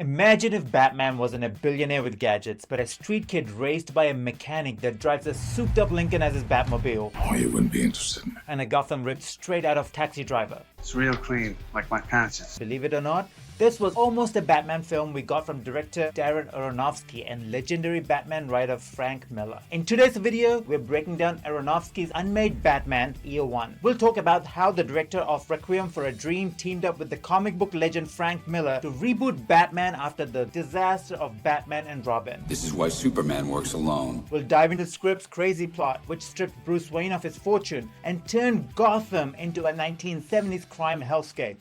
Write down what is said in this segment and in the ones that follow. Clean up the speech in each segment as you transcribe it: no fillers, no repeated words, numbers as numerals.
Imagine if Batman wasn't a billionaire with gadgets, but a street kid raised by a mechanic that drives a souped-up Lincoln as his Batmobile. Oh, you wouldn't be interested in it. And a Gotham ripped straight out of Taxi Driver. It's real clean, like my conscience. Believe it or not, this was almost a Batman film we got from director Darren Aronofsky and legendary Batman writer Frank Miller. In today's video, we're breaking down Aronofsky's unmade Batman Year One. We'll talk about how the director of Requiem for a Dream teamed up with the comic book legend Frank Miller to reboot Batman after the disaster of Batman and Robin. This is why Superman works alone. We'll dive into the script's crazy plot, which stripped Bruce Wayne of his fortune and turned Gotham into a 1970s crime hellscape.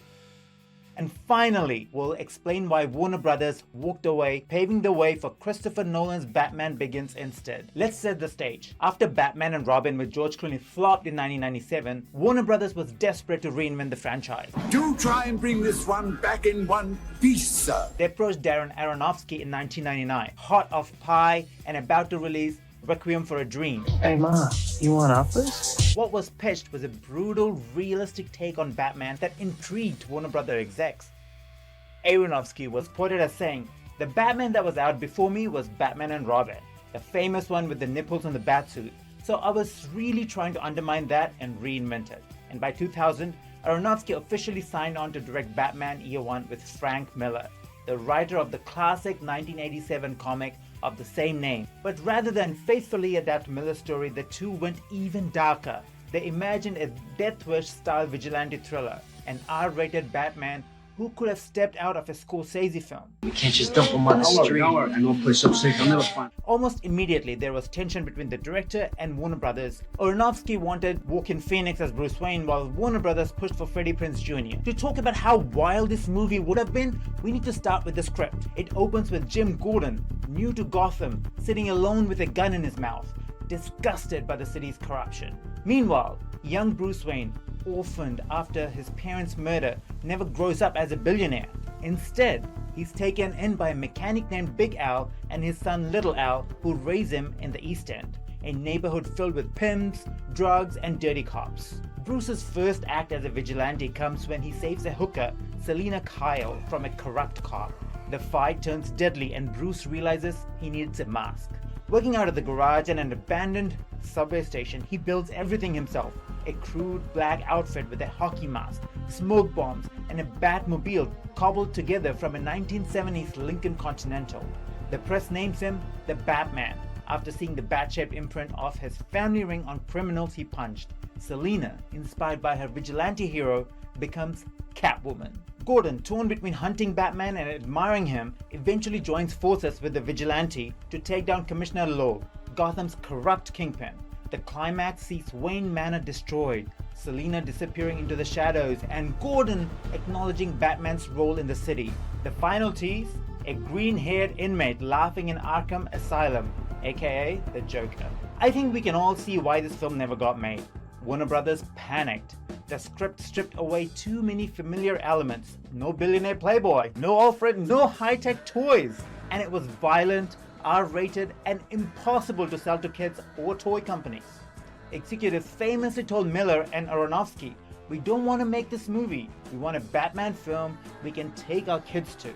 And finally, we'll explain why Warner Brothers walked away, paving the way for Christopher Nolan's Batman Begins instead. Let's set the stage. After Batman and Robin with George Clooney flopped in 1997, Warner Brothers was desperate to reinvent the franchise. Do try and bring this one back in one piece, sir. They approached Darren Aronofsky in 1999, hot off Pie and about to release Requiem for a Dream. Hey Ma, you want uppers? What was pitched was a brutal, realistic take on Batman that intrigued Warner Brothers execs. Aronofsky was quoted as saying, "The Batman that was out before me was Batman and Robin, the famous one with the nipples on the batsuit. So I was really trying to undermine that and reinvent it." And by 2000, Aronofsky officially signed on to direct Batman Year One with Frank Miller, the writer of the classic 1987 comic of the same name. But rather than faithfully adapt Miller's story, the two went even darker. They imagined a Death Wish style vigilante thriller, an R-rated Batman who could have stepped out of a Scorsese film. We can't just dump them on the street. I know a place so safe I'll never find. Almost immediately, there was tension between the director and Warner Brothers. Aronofsky wanted Joaquin Phoenix as Bruce Wayne, while Warner Brothers pushed for Freddie Prinze Jr. To talk about how wild this movie would have been, we need to start with the script. It opens with Jim Gordon, new to Gotham, sitting alone with a gun in his mouth, disgusted by the city's corruption. Meanwhile, young Bruce Wayne, orphaned after his parents' murder, never grows up as a billionaire. Instead, he's taken in by a mechanic named Big Al and his son Little Al, who raise him in the East End, a neighborhood filled with pimps, drugs, and dirty cops. Bruce's first act as a vigilante comes when he saves a hooker, Selina Kyle, from a corrupt cop. The fight turns deadly and Bruce realizes he needs a mask. Working out of the garage in an abandoned subway station, he builds everything himself. A crude black outfit with a hockey mask, smoke bombs, and a Batmobile cobbled together from a 1970s Lincoln Continental. The press names him the Batman after seeing the bat-shaped imprint of his family ring on criminals he punched. Selina, inspired by her vigilante hero, becomes Catwoman. Gordon, torn between hunting Batman and admiring him, eventually joins forces with the vigilante to take down Commissioner Loeb, Gotham's corrupt kingpin. The climax sees Wayne Manor destroyed, Selina disappearing into the shadows, and Gordon acknowledging Batman's role in the city. The final tease? A green-haired inmate laughing in Arkham Asylum, aka the Joker. I think we can all see why this film never got made. Warner Brothers panicked. The script stripped away too many familiar elements. No billionaire playboy, no Alfred, no high-tech toys. And it was violent, R-rated, and impossible to sell to kids or toy companies. Executives famously told Miller and Aronofsky, "We don't want to make this movie. We want a Batman film we can take our kids to."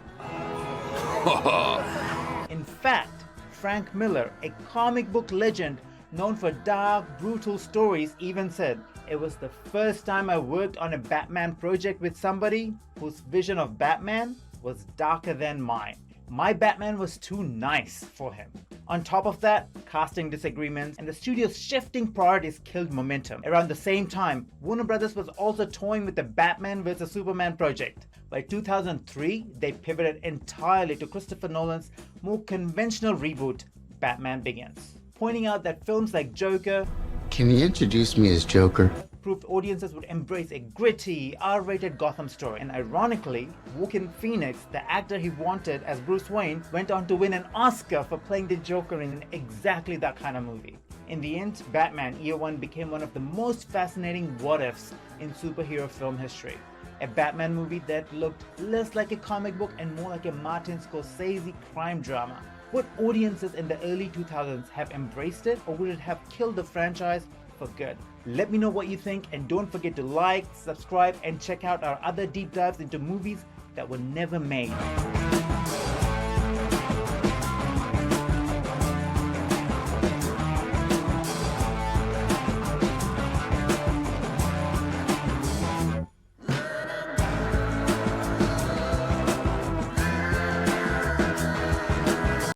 In fact, Frank Miller, a comic book legend known for dark, brutal stories, even said, "It was the first time I worked on a Batman project with somebody whose vision of Batman was darker than mine. My Batman was too nice for him." On top of that, casting disagreements and the studio's shifting priorities killed momentum. Around the same time, Warner Brothers was also toying with the Batman vs Superman project. By 2003, they pivoted entirely to Christopher Nolan's more conventional reboot, Batman Begins, pointing out that films like Joker, Can you introduce me as Joker? proved audiences would embrace a gritty, R-rated Gotham story. And ironically, Joaquin Phoenix, the actor he wanted as Bruce Wayne, went on to win an Oscar for playing the Joker in exactly that kind of movie. In the end, Batman Year One became one of the most fascinating what-ifs in superhero film history. A Batman movie that looked less like a comic book and more like a Martin Scorsese crime drama. Would audiences in the early 2000s have embraced it, or would it have killed the franchise for good? Let me know what you think, and don't forget to like, subscribe, and check out our other deep dives into movies that were never made.